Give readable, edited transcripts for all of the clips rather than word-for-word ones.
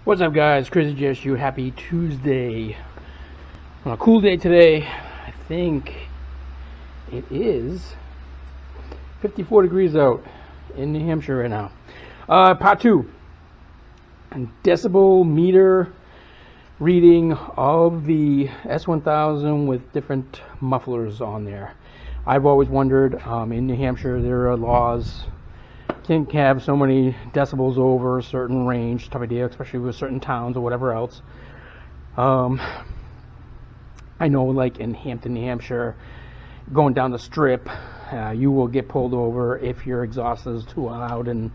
What's up, guys? Crazy JSU. Happy Tuesday. On a cool day today. I think it is 54 degrees out in New Hampshire right now. Part 2. Decibel meter reading of the S1000 with different mufflers on there. I've always wondered, in New Hampshire there are laws, can't have so many decibels over a certain range type of deal, especially with certain towns or whatever else. I know, like in Hampton, New Hampshire, going down the strip, you will get pulled over if your exhaust is too loud, and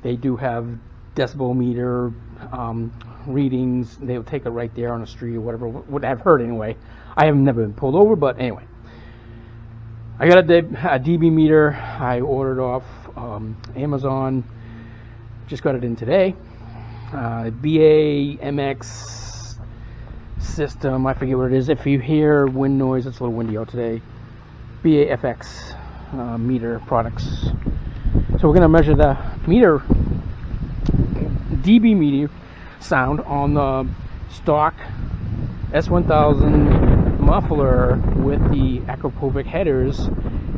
they do have decibel meter readings. They'll take it right there on the street or whatever. What I've heard anyway. I have never been pulled over, but anyway. I got a DB meter. I ordered off Amazon. Just got it in today. BAFX system. I forget what it is. If you hear wind noise, it's a little windy out today. BAFX meter products. So we're going to measure the meter, DB meter sound on the stock S1000 muffler with the Akrapovic headers,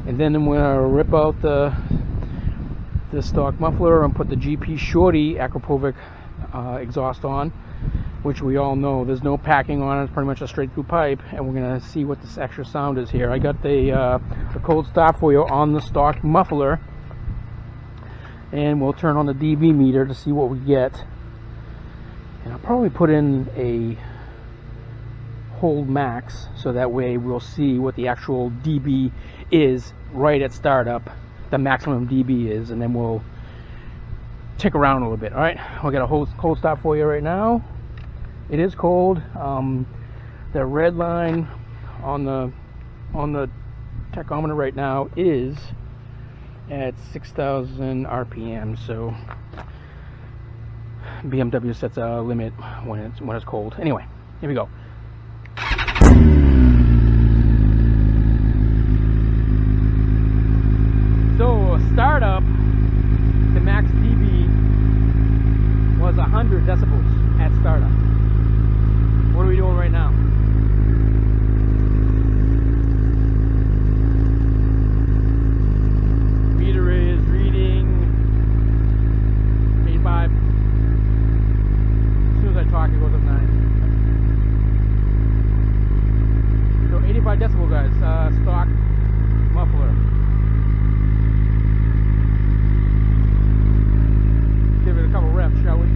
and then I'm going to rip out the stock muffler and put the GP Shorty Akrapovic exhaust on, which we all know there's no packing on it. It's pretty much a straight through pipe, and we're going to see what this extra sound is here. I got the cold start for you on the stock muffler, and we'll turn on the DB meter to see what we get. And I'll probably put in a hold max, so that way we'll see what the actual dB is right at startup, the maximum dB is, and then we'll tick around a little bit. All right, we'll get a cold start for you right now. It is cold. The red line on the tachometer right now is at 6,000 RPM. So BMW sets a limit when it's cold. Anyway, here we go. So startup, the max dB was 100 decibels at startup. What are we doing right now? Meter is reading 85. As soon as I talk, it goes up 9. So 85 decibel, guys. Stock muffler. Give it a couple reps, shall we?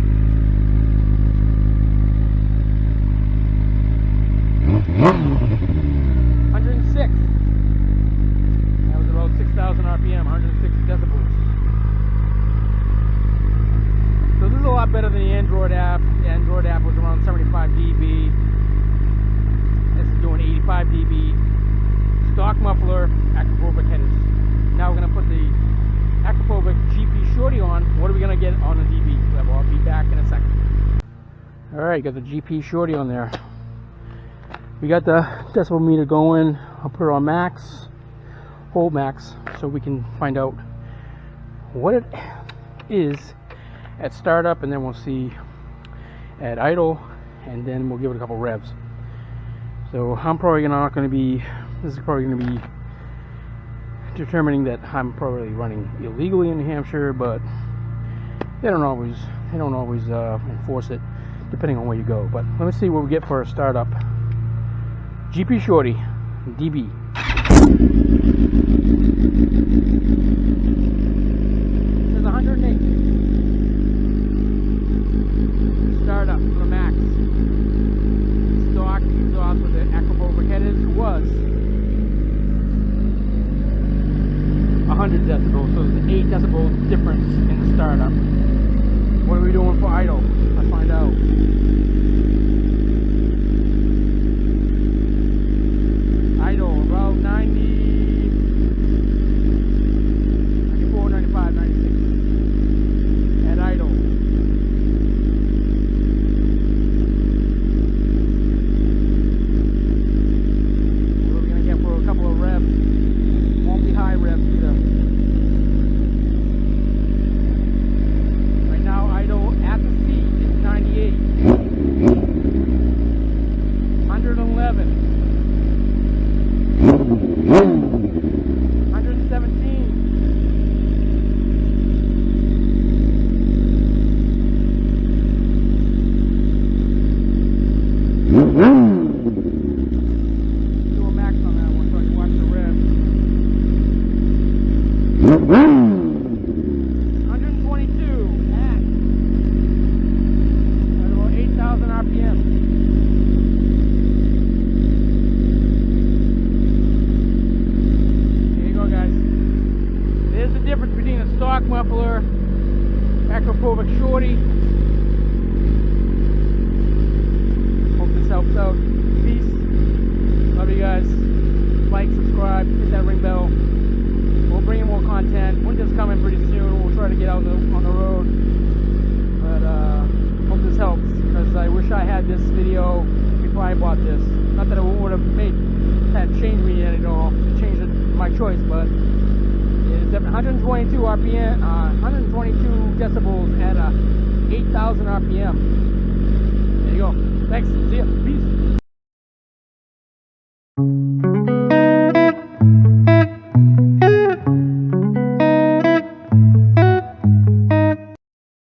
$106. That was about 6,000 RPM, 106 decibels. So this is a lot better than the Android app. The Android app was around 75 dB. This is doing 85 dB. Stock muffler, Akrapovic headers. Now we're going to put the Akrapovic GP Shorty on. What are we going to get on the DB level? I'll be back in a second. Alright, got the GP Shorty on there. We got the decibel meter going. I'll put it on max, hold max, so we can find out what it is at startup, and then we'll see at idle, and then we'll give it a couple revs. So I'm probably not going to be, this is probably going to be determining that I'm probably running illegally in New Hampshire, but they don't always enforce it depending on where you go. But let me see what we get for a startup. GP Shorty DB. This is 108. Startup for the max. Stock exhaust with the Akrapovic headers was 100 decibels, so there's an 8 decibel difference in the startup. What are we doing for idle? Let's find out. Idle, about 90, 94, 95, 96 at idle. What are we going to get for a couple of revs? Won't be high revs either. Shorty. Hope this helps out. Peace. Love you guys. Like, subscribe, hit that ring bell. We'll bring in more content. Winter's coming pretty soon. We'll try to get out on the road. But hope this helps, because I wish I had this video before I bought this. Not that it would have changed me at all, changed my choice, but it's 122 RPM, 122 decibels at 8,000 RPM. There you go. Thanks. See ya. Peace.